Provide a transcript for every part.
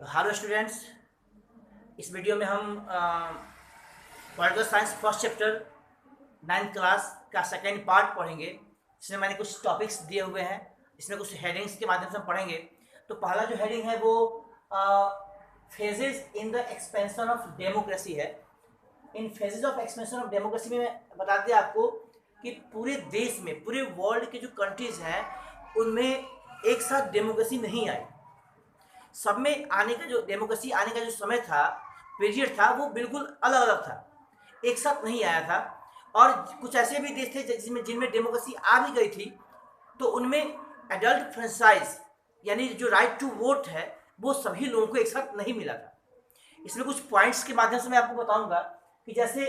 Hello students. इस video में हम political science first chapter 9th class का सेकेंड पार्ट पढ़ेंगे। इसमें मैंने कुछ टॉपिक्स दिए हुए हैं, इसमें कुछ हेडिंग्स के माध्यम से हम पढ़ेंगे। तो पहला जो हेडिंग है वो phases in the expansion of democracy है। इन phases of expansion of democracy में बता दें आपको कि पूरे देश में, पूरे वर्ल्ड के जो कंट्रीज हैं उनमें एक साथ डेमोक्रेसी नहीं आई। सब में आने का जो डेमोक्रेसी आने का जो समय था, पीरियड था, वो बिल्कुल अलग अलग था, एक साथ नहीं आया था। और कुछ ऐसे भी देश थे जिनमें डेमोक्रेसी आ भी गई थी, तो उनमें एडल्ट फ्रेंचाइज यानी जो राइट टू वोट है वो सभी लोगों को एक साथ नहीं मिला था। इसमें कुछ पॉइंट्स के माध्यम से मैं आपको बताऊंगा कि जैसे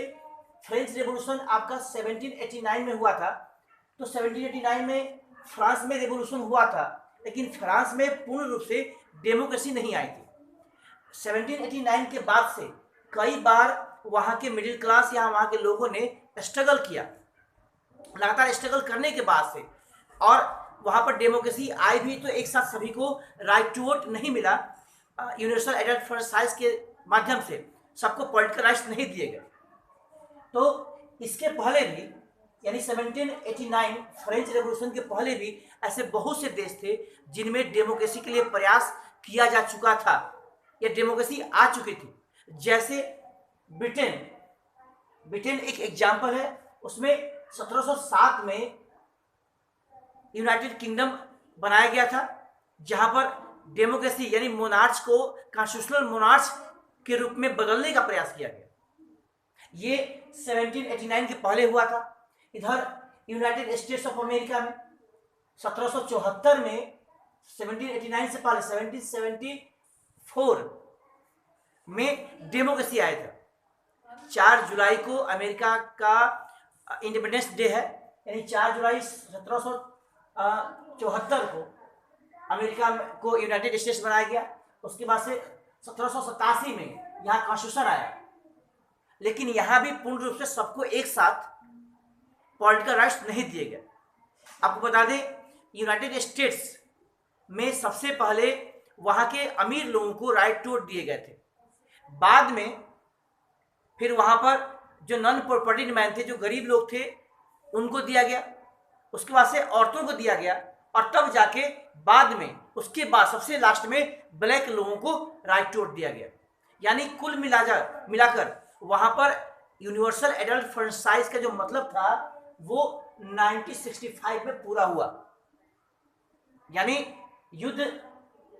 फ्रेंच रेवोल्यूशन आपका 1789 में हुआ था। तो 1789 में फ्रांस में रेवोल्यूशन हुआ था, लेकिन फ्रांस में पूर्ण रूप से डेमोक्रेसी नहीं आई थी। 1789 के बाद से कई बार वहाँ के मिडिल क्लास या वहाँ के लोगों ने स्ट्रगल किया, लगातार स्ट्रगल करने के बाद से, और वहाँ पर डेमोक्रेसी आई भी, तो एक साथ सभी को राइट टू वोट नहीं मिला। यूनिवर्सल एडल्ट फ्रेंचाइज के माध्यम से सबको पॉलिटिकल राइट्स नहीं दिए गए। तो इसके पहले भी, यानी 1789 फ्रेंच रेवोल्यूशन के पहले भी ऐसे बहुत से देश थे जिनमें डेमोक्रेसी के लिए प्रयास किया जा चुका था या डेमोक्रेसी आ चुकी थी। जैसे ब्रिटेन ब्रिटेन एक एग्जाम्पल है। उसमें 1707 में यूनाइटेड किंगडम बनाया गया था, जहां पर डेमोक्रेसी यानी मोनार्च को कॉन्स्टिट्यूशनल मोनार्च के रूप में बदलने का प्रयास किया गया। ये 1789 के पहले हुआ था। इधर यूनाइटेड स्टेट्स ऑफ अमेरिका में 1774 में, 1789 से पहले 1774 में डेमोक्रेसी आया था। 4 जुलाई को अमेरिका का इंडिपेंडेंस डे है, यानी 4 जुलाई 1774 को अमेरिका को यूनाइटेड स्टेट्स बनाया गया। उसके बाद से 1787 में यहाँ कॉन्स्टिट्यूशन आया, लेकिन यहाँ भी पूर्ण रूप से सबको एक साथ पॉलिटिकल राइट्स नहीं दिए गए। आपको बता दें, यूनाइटेड स्टेट्स में सबसे पहले वहाँ के अमीर लोगों को राइट टू वोट दिए गए थे। बाद में फिर वहाँ पर जो नॉन प्रॉपर्टी मैन थे, जो गरीब लोग थे, उनको दिया गया। उसके बाद से औरतों को दिया गया, और तब जाके बाद में, उसके बाद सबसे लास्ट में ब्लैक लोगों को राइट टू वोट दिया गया। यानी कुल मिलाकर वहाँ पर यूनिवर्सल एडल्ट फ्रेंचाइज का जो मतलब था वो 1965 में पूरा हुआ। यानी युद्ध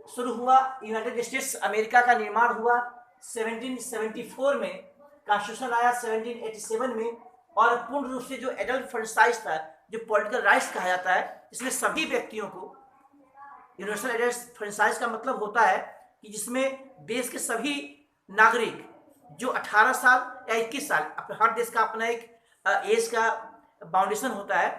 शुरू हुआ, यूनाइटेड स्टेट्स अमेरिका का निर्माण हुआ 1774 में, कॉन्स्टिट्यूशन आया 1787 में, और पूर्ण रूप से जो एडल्ट फ्रेंचाइज था, जो पॉलिटिकल राइट्स कहा जाता है, इसमें सभी व्यक्तियों को, यूनिवर्सल एडल्ट फ्रेंचाइज का मतलब होता है कि जिसमें देश के सभी नागरिक जो 18 साल या 21 साल, हर देश का अपना एक एज का बाउंडेशन होता है।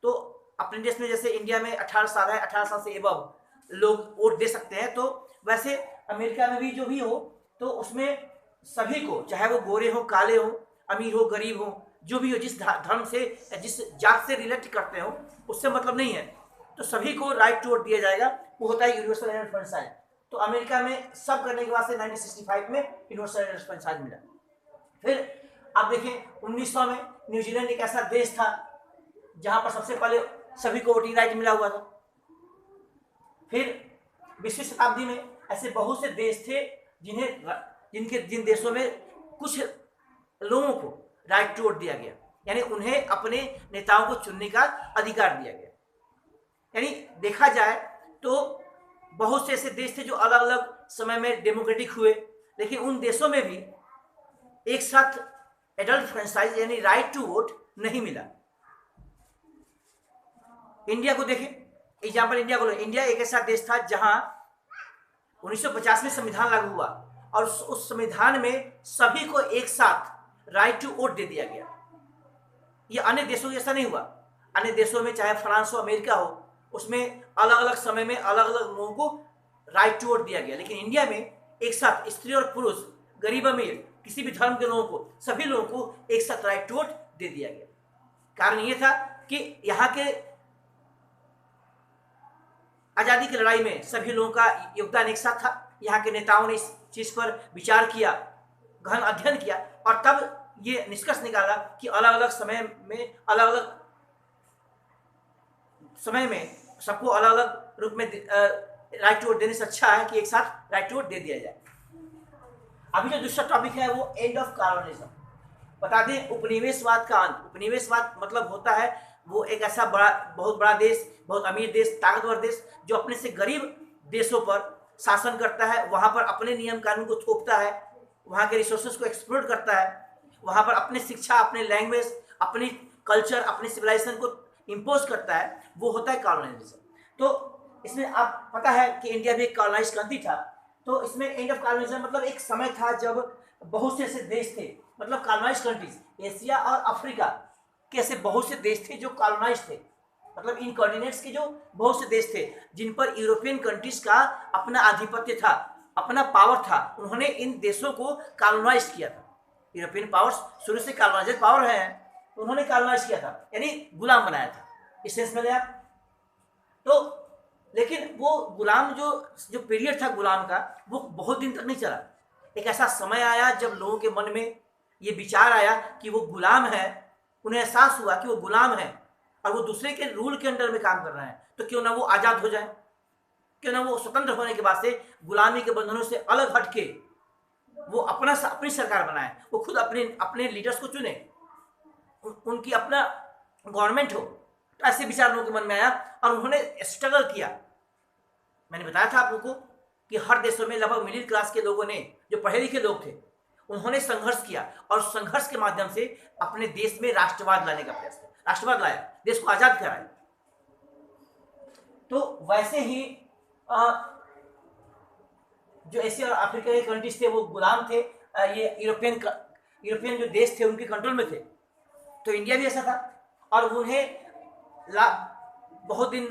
तो अपने देश में जैसे इंडिया में 18 साल है, 18 साल से एबव लोग वोट दे सकते हैं, तो वैसे अमेरिका में भी जो भी हो, तो उसमें सभी को, चाहे वो गोरे हो, काले हो, अमीर हो, गरीब हो, जो भी हो, जिस धर्म से, जिस जात से रिलेट करते हो, उससे मतलब नहीं है, तो सभी को राइट टू वोट दिया जाएगा। वो होता है यूनिवर्सल एडल्ट फ्रेंचाइज। तो अमेरिका में सब करने के बाद से 1965 में यूनिवर्सल एडल्ट फ्रेंचाइज मिला। फिर आप देखें 1900 में न्यूजीलैंड एक ऐसा देश था जहां पर सबसे पहले सभी को वोटिंग राइट मिला हुआ था। फिर 20वीं शताब्दी में ऐसे बहुत से देश थे जिन देशों में कुछ लोगों को राइट टू वोट दिया गया, यानी उन्हें अपने नेताओं को चुनने का अधिकार दिया गया। यानी देखा जाए तो बहुत से ऐसे देश थे जो अलग अलग समय में डेमोक्रेटिक हुए, लेकिन उन देशों में भी एक साथ एडल्ट फ्रेंचाइज यानी राइट टू वोट नहीं मिला। इंडिया को देखें, एग्जाम्पल इंडिया को ले। इंडिया एक ऐसा देश था जहां 1950 में संविधान लागू हुआ, और उस संविधान में सभी को एक साथ राइट टू वोट दे दिया गया। ये अन्य देशों जैसा नहीं हुआ। अन्य देशों में, चाहे फ्रांस हो, अमेरिका हो, उसमें अलग अलग समय में अलग अलग लोगों को राइट टू वोट दिया गया। लेकिन इंडिया में एक साथ स्त्री और पुरुष, गरीब अमीर, किसी भी धर्म के लोगों को, सभी लोगों को एक साथ राइट टू वोट दे दिया गया। कारण यह था कि यहाँ के आजादी की लड़ाई में सभी लोगों का योगदान एक साथ था, यहाँ के नेताओं ने इस चीज पर विचार किया, गहन अध्ययन किया, और तब ये निष्कर्ष निकाला कि अलग अलग समय में सबको अलग अलग रूप में राइट टू वोट देने से अच्छा है कि एक साथ राइट टू वोट दे दिया जाए। अभी जो दूसरा टॉपिक है वो एंड ऑफ कॉलोनिज्म। बता दें उपनिवेशवाद का अंत। उपनिवेशवाद मतलब होता है वो एक ऐसा बहुत बड़ा देश, बहुत अमीर देश, ताकतवर देश जो अपने से गरीब देशों पर शासन करता है, वहां पर अपने नियम कानून को थोपता है, वहां के रिसोर्सेज को एक्सप्लोर करता है, वहां पर अपनी शिक्षा, अपने लैंग्वेज, अपनी कल्चर, अपनी सिविलाइजेशन को इम्पोज करता है, वो होता है कॉलोनाइजेशन। तो इसमें आप पता है कि इंडिया भी एक कॉलोनाइज कंट्री था। तो इसमें एंड ऑफ कॉलोनाइजेशन मतलब एक समय था जब बहुत से ऐसे देश थे, मतलब कॉलोनाइज कंट्रीज, एशिया और अफ्रीका के ऐसे बहुत से देश थे जो कॉलोनाइज थे, मतलब इन कॉर्डिनेट्स के जो बहुत से देश थे जिन पर यूरोपियन कंट्रीज का अपना आधिपत्य था, अपना पावर था। उन्होंने इन देशों को कॉलोनाइज किया था। यूरोपियन पावर्स शुरू से कॉलोनाइज्ड पावर है, उन्होंने कॉलोनाइज किया था, यानी गुलाम बनाया था, इस सेंस में आप। तो लेकिन वो गुलाम जो पीरियड था गुलाम का, वो बहुत दिन तक नहीं चला। एक ऐसा समय आया जब लोगों के मन में ये विचार आया कि वो गुलाम है, उन्हें एहसास हुआ कि वो गुलाम है और वो दूसरे के रूल के अंडर में काम कर रहे हैं, तो क्यों ना वो आज़ाद हो जाए, क्यों ना वो स्वतंत्र होने के बाद से गुलामी के बंधनों से अलग हटके वो अपनी सरकार बनाए, वो खुद अपने लीडर्स को चुने, उनकी अपना गवर्नमेंट हो। तो ऐसे विचार लोगों के मन में आया और उन्होंने स्ट्रगल किया। मैंने बताया था आप लोगों को कि हर देशों में लगभग मिडिल क्लास के लोगों ने, जो पढ़े लिखे लोग थे, उन्होंने संघर्ष किया और संघर्ष के माध्यम से अपने देश में राष्ट्रवाद लाने का प्रयास किया, राष्ट्रवाद लाया, देश को आजाद कराया। तो वैसे ही जो एशिया और अफ्रीका के कंट्रीज थे वो गुलाम थे, ये यूरोपियन जो देश थे उनके कंट्रोल में थे। तो इंडिया भी ऐसा था और उन्हें बहुत दिन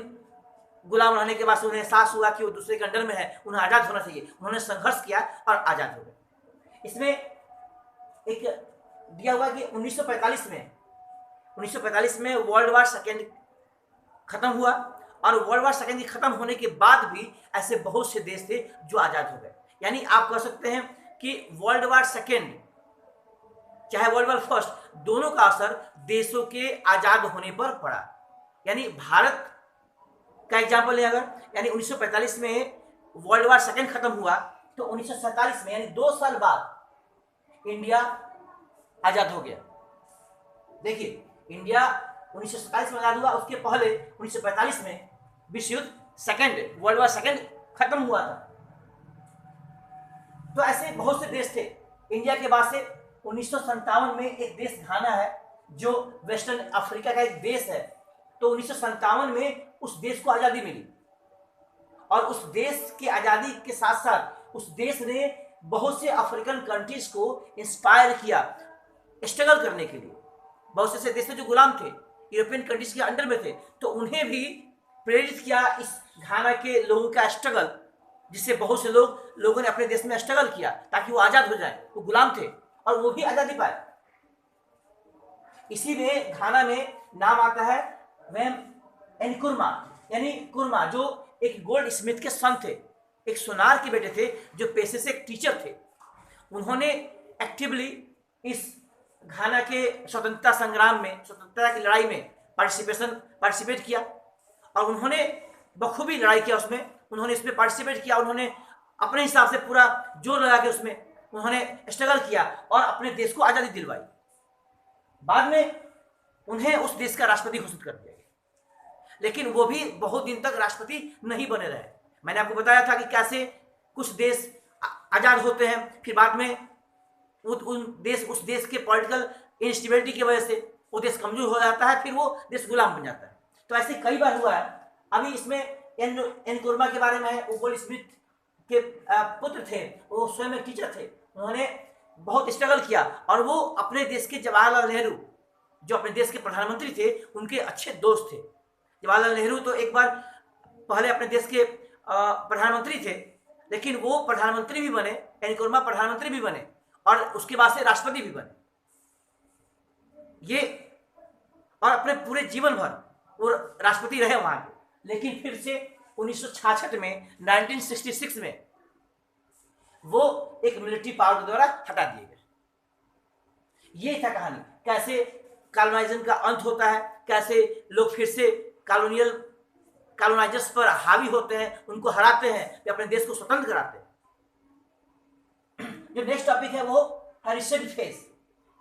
गुलाम रहने के बाद से उन्हें एहसास हुआ कि वो दूसरे के अंडर में है, उन्हें आज़ाद होना चाहिए। उन्होंने संघर्ष किया और आज़ाद हो गए। इसमें एक दिया हुआ कि 1945 में वर्ल्ड वार सेकेंड खत्म हुआ और वर्ल्ड वार सेकेंड खत्म होने के बाद भी ऐसे बहुत से देश थे जो आज़ाद हो गए। यानी आप कह सकते हैं कि वर्ल्ड वार सेकेंड चाहे वर्ल्ड वार फर्स्ट, दोनों का असर देशों के आज़ाद होने पर पड़ा। यानी भारत का एग्जाम्पल ले अगर, यानी 1945 में वर्ल्ड वार सेकेंड खत्म हुआ तो 1947 में यानी 2 साल बाद इंडिया आज़ाद हो गया। देखिए इंडिया 1947 में आज़ाद हुआ, उसके पहले 1945 में विश्व युद्ध सेकेंड, वर्ल्ड वार सेकेंड खत्म हुआ था। तो ऐसे बहुत से देश थे। इंडिया के बाद से 1957 में एक देश घाना है जो वेस्टर्न अफ्रीका का एक देश है। तो 1957 में उस देश को आज़ादी मिली और उस देश की आज़ादी के साथ साथ उस देश ने बहुत से अफ्रीकन कंट्रीज को इंस्पायर किया स्ट्रगल करने के लिए। बहुत से देश थे जो गुलाम थे, यूरोपियन कंट्रीज के अंडर में थे, तो उन्हें भी प्रेरित किया इस घाना के लोगों का स्ट्रगल, जिससे बहुत से लोगों ने अपने देश में स्ट्रगल किया ताकि वो आज़ाद हो जाए। वो गुलाम थे और वो भी आज़ादी पाए। इसीलिए घाना में नाम आता है वेम एनकुरमा, यानी कुरमा, जो एक गोल्ड स्मिथ के सन थे, एक सोनार के बेटे थे जो पेशे से एक टीचर थे। उन्होंने एक्टिवली इस घाना के स्वतंत्रता संग्राम में, स्वतंत्रता की लड़ाई में पार्टिसिपेट किया और उन्होंने बखूबी लड़ाई किया उसमें, उन्होंने इसमें पार्टिसिपेट किया। उन्होंने अपने हिसाब से पूरा जोर लगा के उसमें उन्होंने स्ट्रगल किया और अपने देश को आज़ादी दिलवाई। बाद में उन्हें उस देश का राष्ट्रपति घोषित कर दिया गया, लेकिन वो भी बहुत दिन तक राष्ट्रपति नहीं बने रहे। मैंने आपको बताया था कि कैसे कुछ देश आज़ाद होते हैं, फिर बाद में उस देश के पॉलिटिकल इंस्टेबिलिटी की वजह से वो देश कमजोर हो जाता है, फिर वो देश गुलाम बन जाता है। तो ऐसे कई बार हुआ है। अभी इसमें एनकुरमा के बारे में है, वो गोल्ड स्मिथ के पुत्र थे, वो स्वयं एक टीचर थे। उन्होंने बहुत स्ट्रगल किया और वो अपने देश के जवाहरलाल नेहरू, जो अपने देश के प्रधानमंत्री थे, उनके अच्छे दोस्त थे। जवाहरलाल नेहरू तो एक बार पहले अपने देश के प्रधानमंत्री थे, लेकिन वो प्रधानमंत्री भी बने, एनकुरमा प्रधानमंत्री भी बने और उसके बाद से राष्ट्रपति भी बने। ये और अपने पूरे जीवन भर वो राष्ट्रपति रहे वहां के। लेकिन फिर से 1966 में 1966 में वो एक मिलिट्री पावर के द्वारा हटा दिए गए। ये था कहानी, कैसे कॉलोनाइजेशन का अंत होता है, कैसे लोग फिर से कॉलोनाइजर्स पर हावी होते हैं, उनको हराते हैं, वे अपने देश को स्वतंत्र कराते हैं। जो नेक्स्ट टॉपिक है वो है रिसेंट फेज,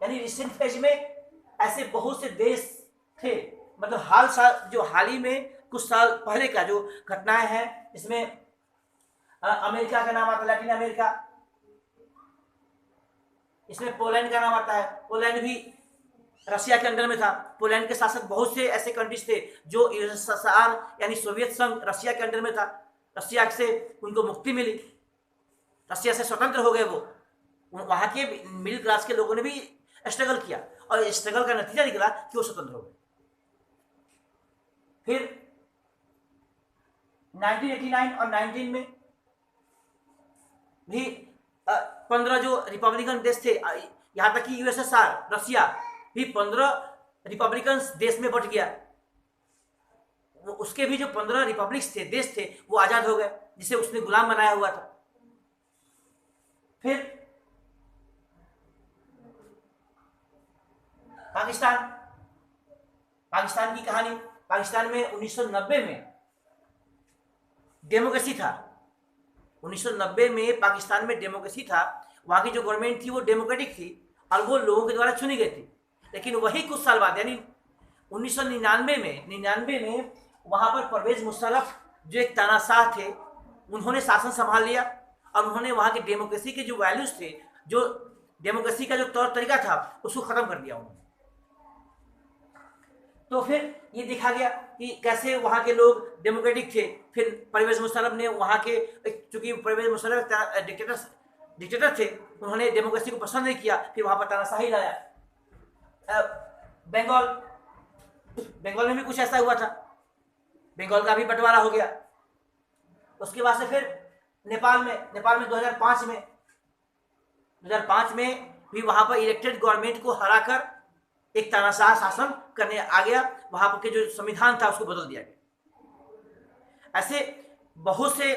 यानी रिसेंट फेज में ऐसे बहुत से देश थे, मतलब जो हाल ही में कुछ साल पहले का जो घटनाएं हैं, इसमें अमेरिका का नाम आता है, लैटिन अमेरिका, इसमें पोलैंड का नाम आता है। पोलैंड भी रशिया के अंडर में था। पोलैंड के शासक बहुत से ऐसे कंट्रीज थे जो यूएसएसआर यानी सोवियत संघ रशिया के अंडर में था। रशिया से उनको मुक्ति मिली, रशिया से स्वतंत्र हो गए वो। वहां के मिडिल क्लास के लोगों ने भी स्ट्रगल किया और स्ट्रगल का नतीजा निकला कि वो स्वतंत्र हो गए। फिर 1989 और 19 में भी 15 जो रिपब्लिकन देश थे, यहां तक कि यूएसएसआर रशिया भी 15 रिपब्लिकन देश में बट गया। उसके भी जो 15 रिपब्लिक्स थे, देश थे, वो आजाद हो गए, जिसे उसने गुलाम बनाया हुआ था। फिर पाकिस्तान की कहानी। पाकिस्तान में 1990 में डेमोक्रेसी था। 1990 में पाकिस्तान में डेमोक्रेसी था। वहां की जो गवर्नमेंट थी वो डेमोक्रेटिक थी और वो लोगों के द्वारा चुनी गई थी। लेकिन वही कुछ साल बाद यानी 1999 में वहां पर परवेज मुशर्रफ जो एक तानाशाह थे, उन्होंने शासन संभाल लिया और उन्होंने वहां के डेमोक्रेसी के जो वैल्यूज थे, जो डेमोक्रेसी का जो तौर तरीका था, उसको खत्म कर दिया उन्होंने। तो फिर ये देखा गया कि कैसे वहां के लोग डेमोक्रेटिक थे। फिर परवेज मुशर्रफ ने वहां के, चूंकि परवेज मुशर्रफ डिक्टेटर थे, उन्होंने डेमोक्रेसी को पसंद नहीं किया, फिर वहां पर तानाशाही लाया। बंगाल में भी कुछ ऐसा हुआ था, बंगाल का भी बंटवारा हो गया। उसके बाद से फिर नेपाल में 2005 में भी वहां पर इलेक्टेड गवर्नमेंट को हराकर एक तानाशाह शासन करने आ गया। वहां पर के जो संविधान था उसको बदल दिया गया। ऐसे बहुत से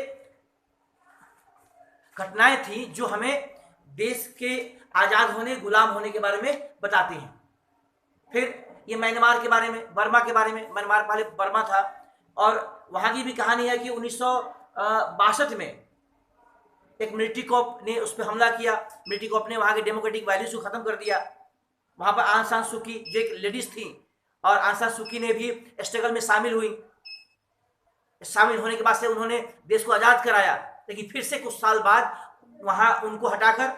घटनाएं थी जो हमें देश के आजाद होने, गुलाम होने के बारे में बताती हैं। फिर ये म्यांमार के बारे में, बर्मा के बारे में। म्यांमार पहले बर्मा था और वहां की भी कहानी है कि 1962 में एक मिलिट्री कॉप ने उस पर हमला किया। मिलिट्री कॉप ने वहां के डेमोक्रेटिक वैल्यूज को खत्म कर दिया। वहां पर आंग सान सूकी जो एक लेडीज थी, और आंग सान सूकी ने भी स्ट्रगल में शामिल हुई। शामिल होने के बाद से उन्होंने देश को आजाद कराया, लेकिन फिर से कुछ साल बाद वहां उनको हटाकर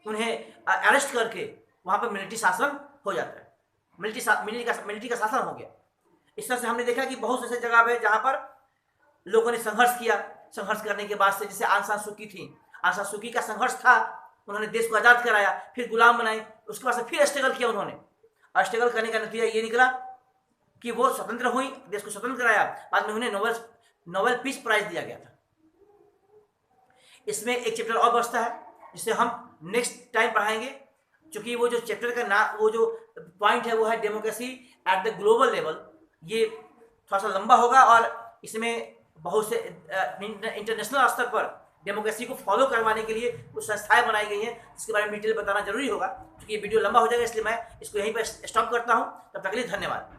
उन्हें अरेस्ट करके वहां पर मिलिट्री शासन हो जाता है। मिलिट्री का शासन हो गया। इस तरह से हमने देखा कि बहुत ऐसे जगह है जहां पर लोगों ने संघर्ष किया। संघर्ष करने के बाद से, जैसे आंग सान सूकी थी, आंग सान सूकी का संघर्ष था, उन्होंने देश को आजाद कराया, फिर गुलाम बनाए, उसके बाद से फिर स्ट्रगल किया उन्होंने, और स्ट्रगल करने का नतीजा ये निकला कि वो स्वतंत्र हुई, देश को स्वतंत्र कराया। बाद में उन्हें नोबेल पीस प्राइज दिया गया था। इसमें एक चैप्टर और बचता है जिसे हम नेक्स्ट टाइम पढ़ाएंगे, क्योंकि वो जो चैप्टर का नाम, वो जो पॉइंट है वो है democracy at the global level. ये थोड़ा सा लंबा होगा और इसमें बहुत से इंटरनेशनल स्तर पर डेमोक्रेसी को फॉलो करवाने के लिए कुछ संस्थाएं बनाई गई हैं, जिसके बारे में डिटेल बताना जरूरी होगा। क्योंकि ये वीडियो लंबा हो जाएगा, इसलिए मैं इसको यहीं पर स्टॉप करता हूं। तब तक के लिए धन्यवाद।